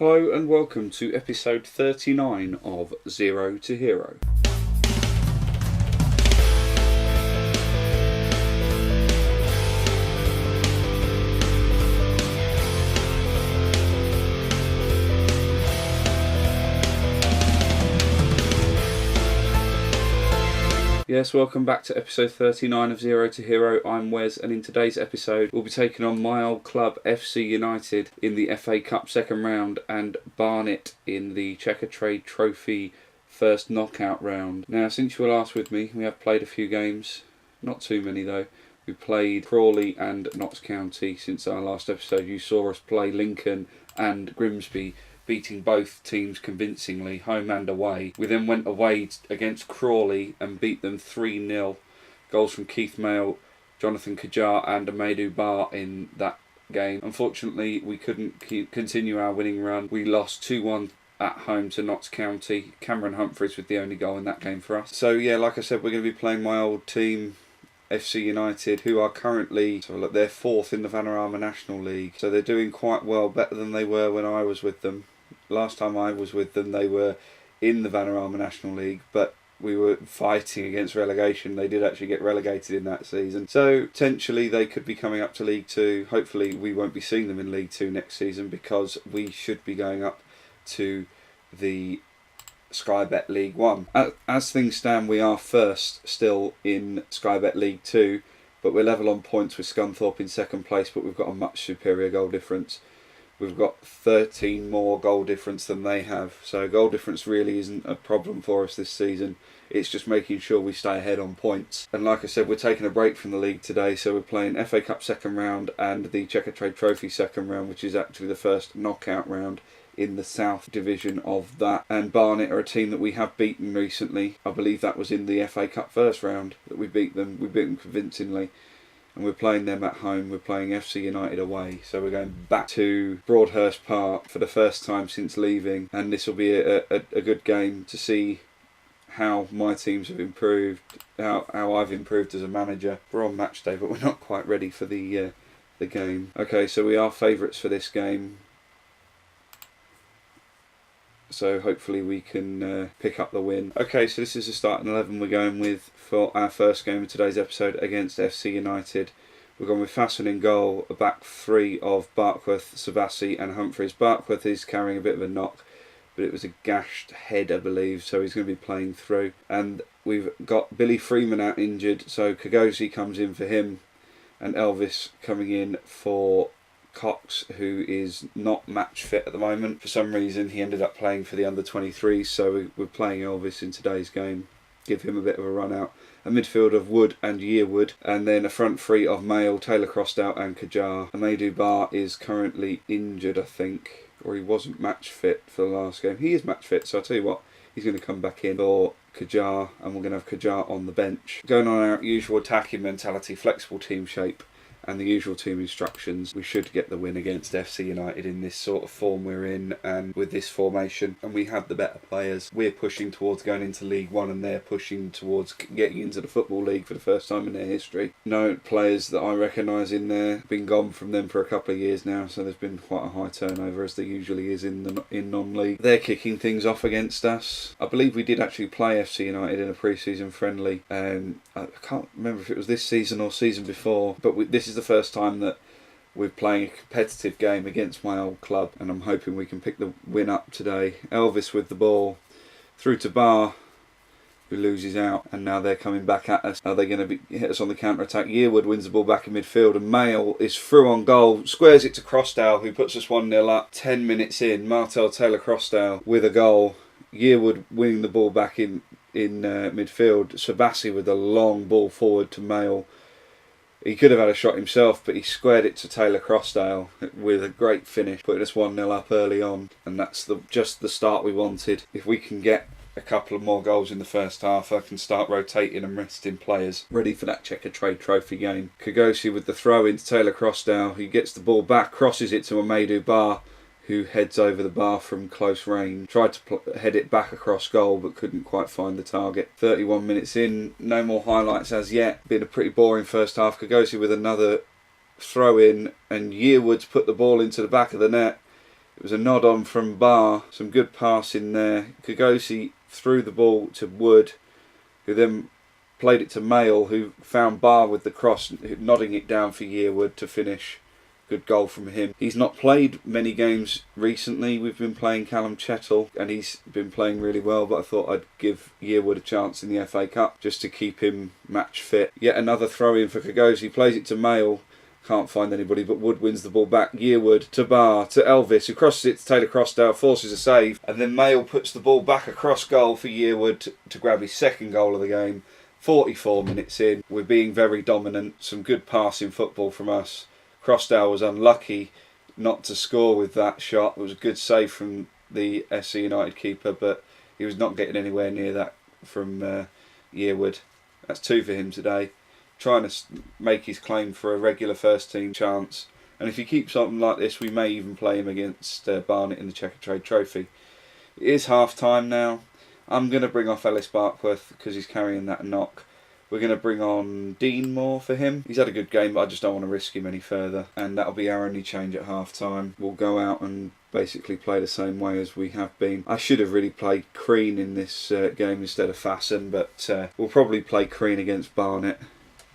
Hello and welcome to episode 39 of Zero to Hero. Yes, welcome back to episode 39 of Zero to Hero. I'm Wes, and in today's episode we'll be taking on my old club FC United in the FA Cup second round and Barnet in the Checkatrade Trophy first knockout round. Now, since you were last with me, we have played a few games, not too many though. We played Crawley and Notts County. Since our last episode you saw us play Lincoln and Grimsby, beating both teams convincingly, home and away. We then went away against Crawley and beat them 3-0. Goals from Keith Mail, Jonathan Kajar and Amadou Bar in that game. Unfortunately, we couldn't continue our winning run. We lost 2-1 at home to Notts County. Cameron Humphreys with the only goal in that game for us. So yeah, like I said, we're going to be playing my old team, FC United, who are currently, they're fourth in the Vanarama National League. So they're doing quite well, better than they were when I was with them. Last time I was with them, they were in the Vanarama National League, but we were fighting against relegation. They did actually get relegated in that season. So potentially they could be coming up to League 2. Hopefully we won't be seeing them in League 2 next season, because we should be going up to the Sky Bet League 1. As things stand, we are first still in Sky Bet League 2, but we're level on points with Scunthorpe in second place, but we've got a much superior goal difference. We've got 13 more goal difference than they have, so goal difference really isn't a problem for us this season. It's just making sure we stay ahead on points. And like I said, we're taking a break from the league today, so we're playing FA Cup second round and the Checkatrade Trophy second round, which is actually the first knockout round in the South division of that. And Barnet are a team that we have beaten recently. I believe that was in the FA Cup first round that we beat them. We beat them convincingly. And we're playing them at home. We're playing FC United away. So we're going back to Broadhurst Park for the first time since leaving. And this will be a good game to see how my teams have improved, how I've improved as a manager. We're on match day, but we're not quite ready for the game. Okay, so we are favourites for this game. So hopefully we can pick up the win. Okay, so this is the starting 11 we're going with for our first game of today's episode against FC United. We're going with Fasten in goal, a back three of Barkworth, Sabassi and Humphreys. Barkworth is carrying a bit of a knock, but it was a gashed head, I believe, so he's going to be playing through. And we've got Billy Freeman out injured, so Kagosi comes in for him, and Elvis coming in for Cox, who is not match fit at the moment. For some reason he ended up playing for the under-23s, so we're playing Elvis in today's game. Give him a bit of a run out. A midfield of Wood and Yearwood, and then a front three of Mail, Taylor Crossdale and Kajar. Amadou Bar is currently injured, I think, or he wasn't match fit for the last game. He is match fit, so I'll tell you what, he's going to come back in for Kajar, and we're going to have Kajar on the bench. Going on our usual attacking mentality, flexible team shape, and the usual team instructions, we should get the win against FC United in this sort of form we're in and with this formation. And we have the better players. We're pushing towards going into League 1 and they're pushing towards getting into the Football League for the first time in their history. No players that I recognise in there. Been gone from them for a couple of years now, so there's been quite a high turnover, as there usually is in non-league. They're kicking things off against us. I believe we did actually play FC United in a pre-season friendly. I can't remember if it was this season or season before, but this is the first time that we're playing a competitive game against my old club, and I'm hoping we can pick the win up today. Elvis with the ball through to Bar, who loses out, and now they're coming back at us. Are they going to hit us on the counter-attack? Yearwood wins the ball back in midfield, and Mail is through on goal, squares it to Crossdale, who puts us 1-0 up. 10 minutes in, Martel Taylor Crossdale with a goal. Yearwood winning the ball back in midfield. Sabassi with a long ball forward to Mail. He could have had a shot himself, but he squared it to Taylor Crossdale with a great finish, putting us 1-0 up early on, and that's just the start we wanted. If we can get a couple of more goals in the first half, I can start rotating and resting players ready for that Checkatrade Trophy game. Kagosi with the throw into Taylor Crossdale. He gets the ball back, crosses it to Amadou Bar, who heads over the bar from close range. Tried to head it back across goal, but couldn't quite find the target. 31 minutes in, no more highlights as yet. Been a pretty boring first half. Kagosi with another throw in, and Yearwood's put the ball into the back of the net. It was a nod on from Barr, some good passing there. Kagosi threw the ball to Wood, who then played it to Mail, who found Barr with the cross, nodding it down for Yearwood to finish. Good goal from him. He's not played many games recently. We've been playing Callum Chettle and he's been playing really well, but I thought I'd give Yearwood a chance in the FA Cup just to keep him match fit. Yet another throw in for Kagosi. He plays it to Mail. Can't find anybody, but Wood wins the ball back. Yearwood to Barr, to Elvis, who crosses it to Taylor Crossdale, forces a save, and then Mail puts the ball back across goal for Yearwood to grab his second goal of the game. 44 minutes in, we're being very dominant. Some good passing football from us. Crossdale was unlucky not to score with that shot. It was a good save from the SC United keeper, but he was not getting anywhere near that from Yearwood. That's 2 for him today. Trying to make his claim for a regular first team chance. And if he keeps on like this, we may even play him against Barnet in the Checkatrade Trophy. It is half time now. I'm going to bring off Ellis Barkworth because he's carrying that knock. We're going to bring on Dean Moore for him. He's had a good game, but I just don't want to risk him any further. And that'll be our only change at half time. We'll go out and basically play the same way as we have been. I should have really played Crean in this game instead of Fasten, but we'll probably play Crean against Barnet.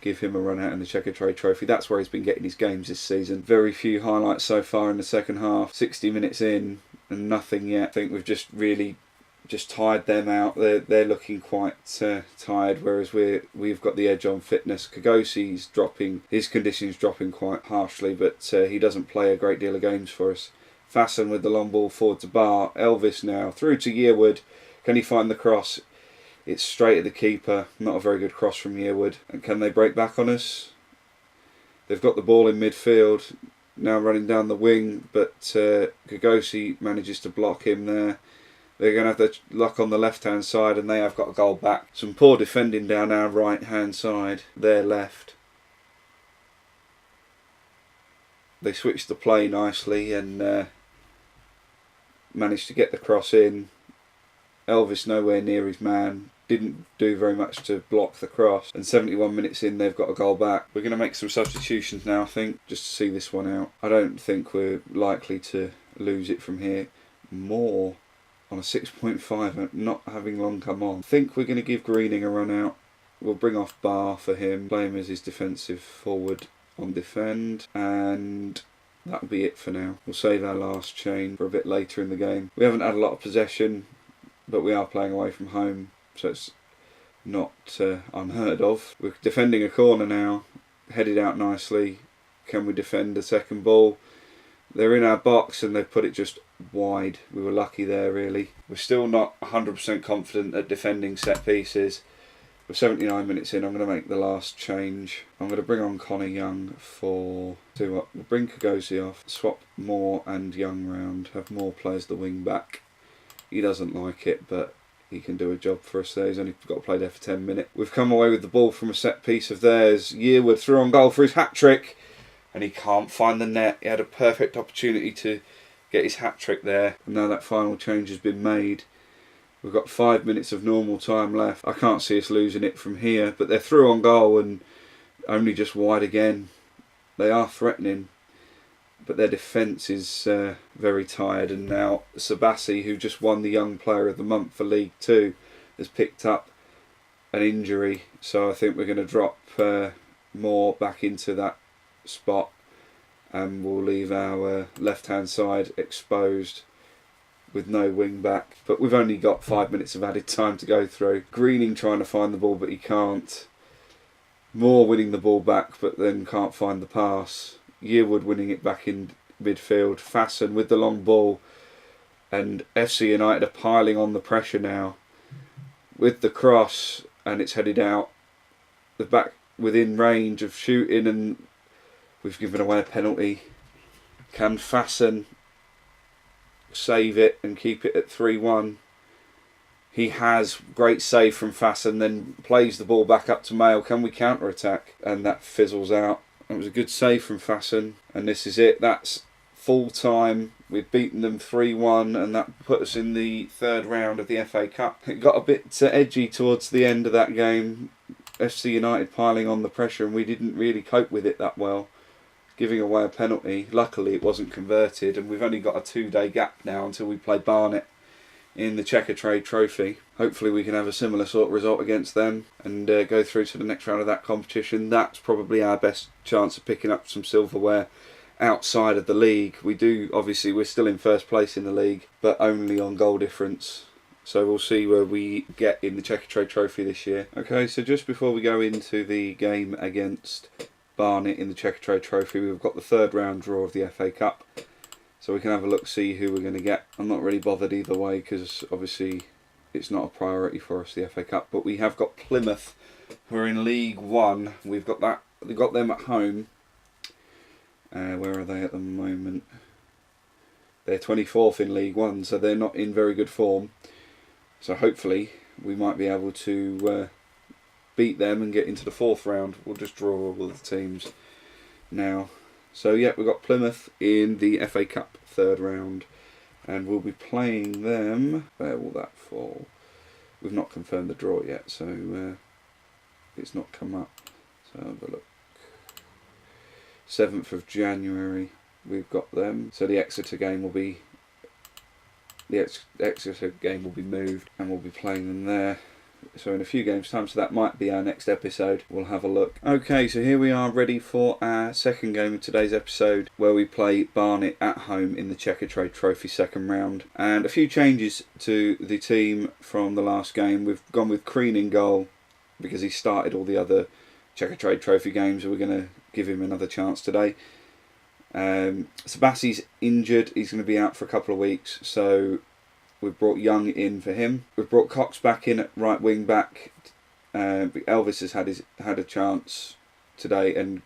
Give him a run out in the Checkatrade Trophy. That's where he's been getting his games this season. Very few highlights so far in the second half. 60 minutes in and nothing yet. I think we've just really tired them out. They're looking quite tired, whereas we've got the edge on fitness. Kagosi's dropping, his condition's dropping quite harshly, but he doesn't play a great deal of games for us. Fasten with the long ball forward to Barr. Elvis now through to Yearwood. Can he find the cross? It's straight at the keeper. Not a very good cross from Yearwood. And can they break back on us? They've got the ball in midfield. Now running down the wing, but Kagosi manages to block him there. They're going to have the luck on the left-hand side, and they have got a goal back. Some poor defending down our right-hand side. Their left. They switched the play nicely and managed to get the cross in. Elvis nowhere near his man. Didn't do very much to block the cross. And 71 minutes in, they've got a goal back. We're going to make some substitutions now, I think, just to see this one out. I don't think we're likely to lose it from here. More on a 6.5, not having long come on. I think we're going to give Greening a run out. We'll bring off Barr for him, play him as his defensive forward on defend, and that'll be it for now. We'll save our last change for a bit later in the game. We haven't had a lot of possession, but we are playing away from home, so it's not unheard of. We're defending a corner now, headed out nicely. Can we defend a second ball? They're in our box and they've put it just wide. We were lucky there, really. We're still not 100% confident at defending set pieces. We're 79 minutes in. I'm going to make the last change. I'm going to bring on Connor Young for... We'll bring Kagosi off, swap Moore and Young round, have Moore plays the wing back. He doesn't like it, but he can do a job for us there. He's only got to play there for 10 minutes. We've come away with the ball from a set piece of theirs. Yearwood through on goal for his hat-trick. And he can't find the net. He had a perfect opportunity to get his hat-trick there. And now that final change has been made. We've got 5 minutes of normal time left. I can't see us losing it from here. But they're through on goal and only just wide again. They are threatening. But their defence is very tired. And now Sabassi, who just won the Young Player of the Month for League 2, has picked up an injury. So I think we're going to drop Moore back into that spot, and we'll leave our left hand side exposed with no wing back. But we've only got 5 minutes of added time to go through. Greening trying to find the ball, but he can't. Moore winning the ball back, but then can't find the pass. Yearwood winning it back in midfield. Fasten with the long ball, and FC United are piling on the pressure now with the cross, and it's headed out. The back within range of shooting, and we've given away a penalty. Can Fasten save it and keep it at 3-1? He has. Great save from Fasten, then plays the ball back up to Mail. Can we counter-attack? And that fizzles out. It was a good save from Fasten, and this is it. That's full time. We've beaten them 3-1, and that put us in the third round of the FA Cup. It got a bit edgy towards the end of that game. FC United piling on the pressure, and we didn't really cope with it that well. giving away a penalty. Luckily it wasn't converted, and we've only got a 2-day gap now until we play Barnet in the Checkatrade Trophy. Hopefully we can have a similar sort of result against them and go through to the next round of that competition. That's probably our best chance of picking up some silverware outside of the league. Obviously we're still in first place in the league, but only on goal difference. So we'll see where we get in the Checkatrade Trophy this year. Okay, so just before we go into the game against Barnet in the Checkatrade Trophy, we've got the third round draw of the FA Cup. So we can have a look, see who we're going to get. I'm not really bothered either way because obviously it's not a priority for us, the FA Cup. But we have got Plymouth, who are in League One. We've got them at home. Where are they at the moment? They're 24th in League One, so they're not in very good form. So hopefully we might be able to beat them and get into the fourth round. We'll just draw all of the teams now. So yeah, we've got Plymouth in the FA Cup third round, and we'll be playing them. Where will that fall? We've not confirmed the draw yet, so it's not come up. So have a look. 7th of January we've got them. So the Exeter game will be moved, and we'll be playing them there. So in a few games time, so that might be our next episode. We'll have a look. Okay, so here we are ready for our second game of today's episode, where we play Barnet at home in the Checkatrade Trophy second round. And a few changes to the team from the last game. We've gone with Crean in goal because he started all the other Checkatrade Trophy games, so we're going to give him another chance today. Sabassi's injured. He's going to be out for a couple of weeks, so we've brought Young in for him. We've brought Cox back in at right wing back. Elvis has had a chance today, and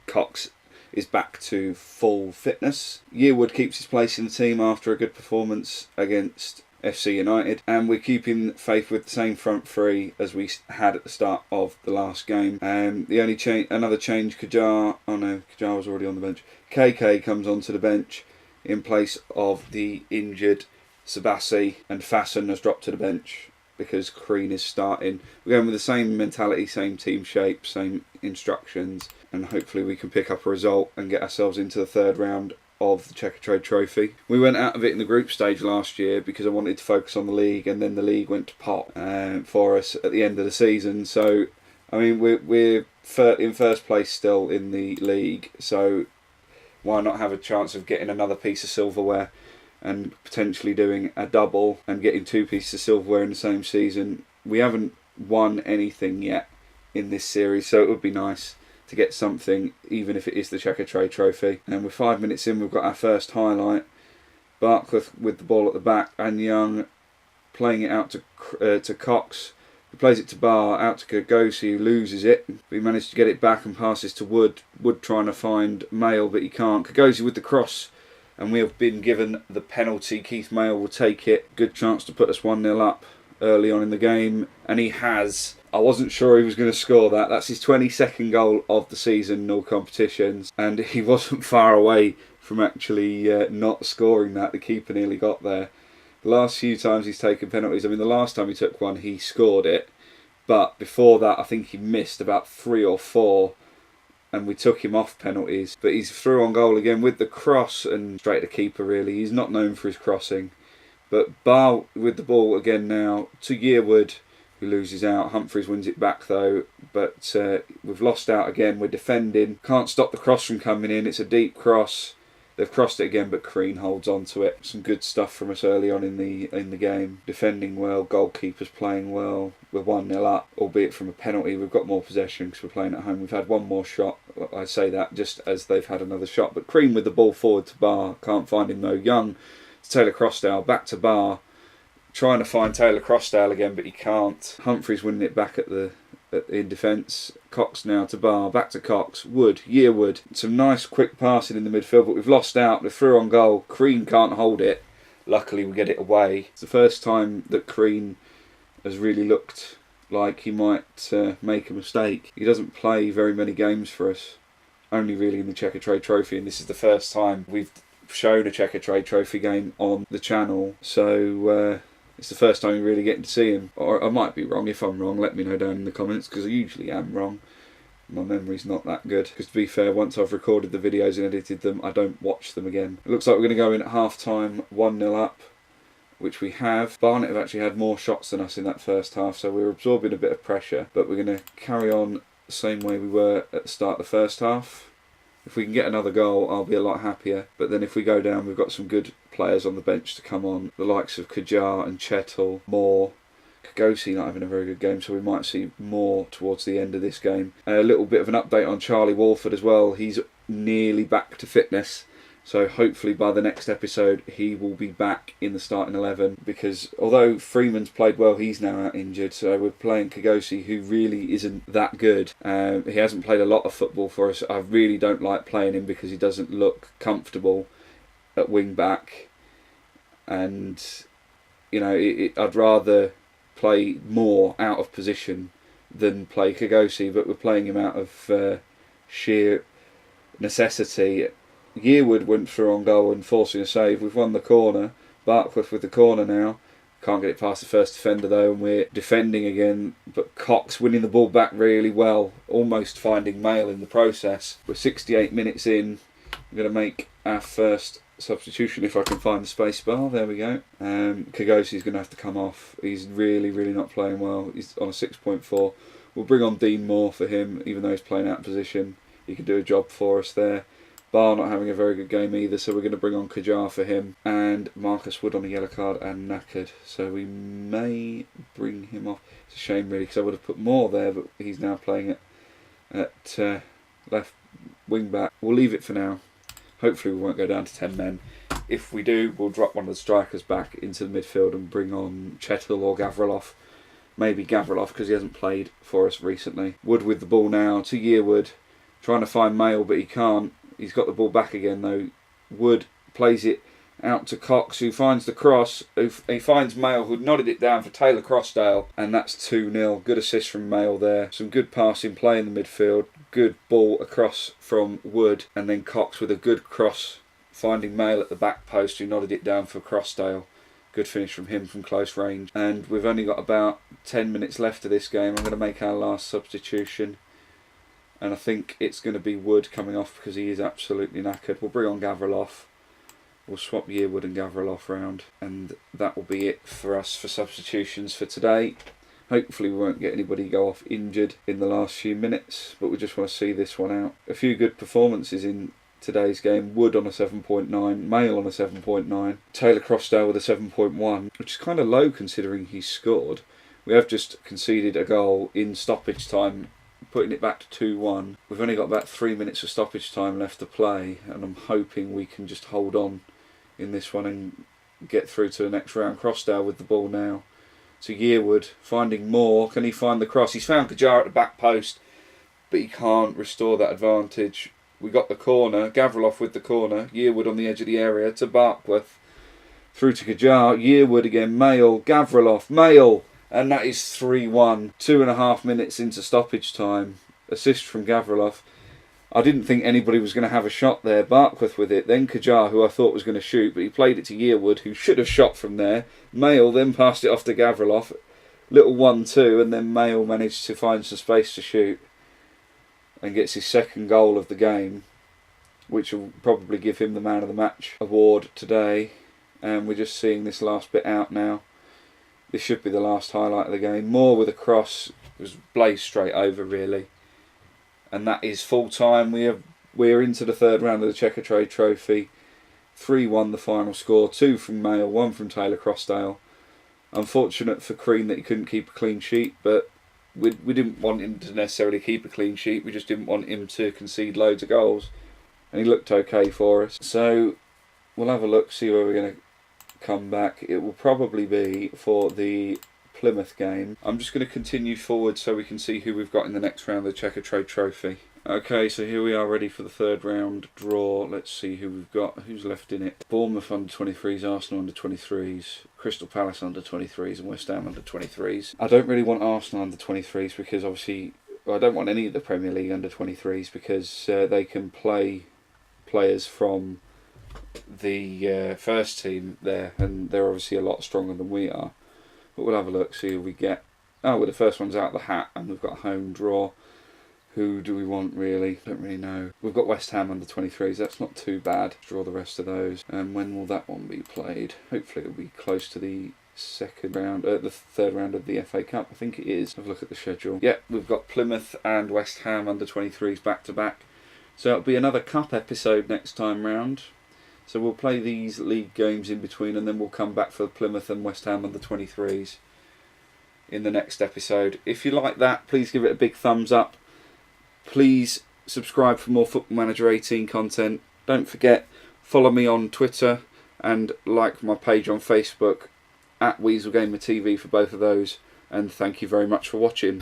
Cox is back to full fitness. Yearwood keeps his place in the team after a good performance against FC United, and we're keeping faith with the same front three as we had at the start of the last game. The only another change, Kajar was already on the bench. KK comes onto the bench in place of the injured Sabassi, and Fasten has dropped to the bench because Crean is starting. We're going with the same mentality, same team shape, same instructions, and hopefully we can pick up a result and get ourselves into the third round of the Checkatrade Trophy. We went out of it in the group stage last year because I wanted to focus on the league, and then the league went to pot for us at the end of the season. So, I mean, we're in first place still in the league, so why not have a chance of getting another piece of silverware and potentially doing a double and getting 2 pieces of silverware in the same season. We haven't won anything yet in this series, so it would be nice to get something, even if it is the Checkatrade Trophy. And we're 5 minutes in, we've got our first highlight. Barcliffe with the ball at the back, and Young playing it out to Cox. He plays it to Barr, out to Kagosi, who loses it. We managed to get it back and passes to Wood. Wood trying to find Mail, but he can't. Kagosi with the cross, and we have been given the penalty. Keith Mail will take it. Good chance to put us 1-0 up early on in the game, and he has. I wasn't sure he was going to score that. That's his 22nd goal of the season in all competitions, and he wasn't far away from actually not scoring that. The keeper nearly got there. The last few times he's taken penalties, I mean, the last time he took one, he scored it, but before that, I think he missed about 3 or 4, and we took him off penalties. But he's through on goal again with the cross, and straight to keeper, really. He's not known for his crossing. But Barr with the ball again now to Yearwood, who loses out. Humphreys wins it back though, but we've lost out again. We're defending, can't stop the cross from coming in. It's a deep cross. They've crossed it again, but Crean holds on to it. Some good stuff from us early on in the game. Defending well, goalkeepers playing well. We're 1-0 up, albeit from a penalty. We've got more possession because we're playing at home. We've had one more shot. I say that just as they've had another shot. But Crean with the ball forward to Barr. Can't find him though. Young to Taylor Crossdale. Back to Barr. Trying to find Taylor Crossdale again, but he can't. Humphreys winning it back in defence. Cox now to Barr, back to Cox. Wood, Yearwood. Some nice quick passing in the midfield, but we've lost out. They're through on goal. Crean can't hold it. Luckily we get it away. It's the first time that Crean has really looked like he might make a mistake. He doesn't play very many games for us, only really in the Checkatrade Trophy, and this is the first time we've shown a Checkatrade Trophy game on the channel, so it's the first time you're really getting to see him. Or I might be wrong. If I'm wrong, let me know down in the comments, because I usually am wrong. My memory's not that good, because to be fair, once I've recorded the videos and edited them, I don't watch them again. It looks like we're going to go in at half-time 1-0 up, which we have. Barnet have actually had more shots than us in that first half, so we're absorbing a bit of pressure, but we're going to carry on the same way we were at the start of the first half. If we can get another goal, I'll be a lot happier, but then if we go down, we've got some good players on the bench to come on, the likes of Kajar and Chettle, Moore. Kagosi not having a very good game, so we might see more towards the end of this game. A little bit of an update on Charlie Walford as well. He's nearly back to fitness, so hopefully by the next episode he will be back in the starting 11, because although Freeman's played well, he's now out injured, so we're playing Kagosi, who really isn't that good. He hasn't played a lot of football for us. I really don't like playing him because he doesn't look comfortable at wing back, and you know, I'd rather play more out of position than play Kagosi, but we're playing him out of sheer necessity. Yearwood went through on goal and forcing a save. We've won the corner. Barkworth with the corner now. Can't get it past the first defender though, and we're defending again, but Cox winning the ball back really well, almost finding Mail in the process. We're 68 minutes in. We're going to make our first substitution if I can find the space bar. There we go. Kagosi's going to have to come off. He's really not playing well. He's on a 6.4. We'll bring on Dean Moore for him, even though he's playing out of position. He can do a job for us there. Barr not having a very good game either, so we're going to bring on Kajar for him. And Marcus Wood on a yellow card and knackered, so we may bring him off. It's a shame really, because I would have put Moore there, but he's now playing at left wing back. We'll leave it for now. Hopefully we won't go down to 10 men. If we do, we'll drop one of the strikers back into the midfield and bring on Chettle or Gavriloff. Maybe Gavriloff, because he hasn't played for us recently. Wood with the ball now to Yearwood, trying to find Mail, but he can't. He's got the ball back again though. Wood plays it out to Cox, who finds the cross. He finds Mail, who nodded it down for Taylor Crossdale, and that's 2-0. Good assist from Mail there. Some good passing play in the midfield. Good ball across from Wood, and then Cox with a good cross, finding Mail at the back post, who nodded it down for Crossdale. Good finish from him from close range. And we've only got about 10 minutes left of this game. I'm going to make our last substitution, and I think it's going to be Wood coming off because he is absolutely knackered. We'll bring on Gavriloff. We'll swap Yearwood and Gavriloff round, and that will be it for us for substitutions for today. Hopefully we won't get anybody go off injured in the last few minutes, but we just want to see this one out. A few good performances in today's game. Wood on a 7.9, Mail on a 7.9, Taylor Crossdale with a 7.1, which is kind of low considering he's scored. We have just conceded a goal in stoppage time, putting it back to 2-1. We've only got about 3 minutes of stoppage time left to play, and I'm hoping we can just hold on in this one and get through to the next round. Crossdale with the ball now to Yearwood, finding Moore. Can he find the cross? He's found Kajar at the back post, but he can't restore that advantage. We got the corner, Gavriloff with the corner, Yearwood on the edge of the area to Barkworth, through to Kajar, Yearwood again, Mail, Gavriloff, Mail, and that is 3-1. 2.5 minutes into stoppage time. Assist from Gavriloff. I didn't think anybody was going to have a shot there. Barkworth with it, then Kajar, who I thought was going to shoot, but he played it to Yearwood, who should have shot from there. Mail then passed it off to Gavriloff. Little 1-2, and then Mail managed to find some space to shoot and gets his second goal of the game, which will probably give him the Man of the Match award today. And we're just seeing this last bit out now. This should be the last highlight of the game. Moore with a cross. It was blazed straight over really. And that is full time. We're into the third round of the Checkatrade Trophy. 3-1 the final score. 2 from Mail, 1 from Taylor Crossdale. Unfortunate for Crean that he couldn't keep a clean sheet, but we didn't want him to necessarily keep a clean sheet. We just didn't want him to concede loads of goals. And he looked okay for us. So we'll have a look, see where we're going to come back. It will probably be for the Plymouth game. I'm just going to continue forward so we can see who we've got in the next round of the Checkatrade Trophy. Okay, so here we are ready for the third round draw. Let's see who we've got, who's left in it. Bournemouth under 23s, Arsenal under 23s, Crystal Palace under 23s and West Ham under 23s. I don't really want Arsenal under 23s because obviously, well, I don't want any of the Premier League under 23s because they can play players from the first team there, and they're obviously a lot stronger than we are. But we'll have a look, see who we get. Oh, well, the first one's out of the hat, and we've got a home draw. Who do we want really? Don't really know. We've got West Ham under 23s. That's not too bad. Draw the rest of those. And when will that one be played? Hopefully it'll be close to the second round, the third round of the FA Cup. I think it is. Have a look at the schedule. Yep, we've got Plymouth and West Ham under 23s back to back. So it'll be another cup episode next time round. So we'll play these league games in between, and then we'll come back for Plymouth and West Ham under 23s in the next episode. If you like that, please give it a big thumbs up. Please subscribe for more Football Manager 18 content. Don't forget, follow me on Twitter and like my page on Facebook at WeaselGamer TV for both of those. And thank you very much for watching.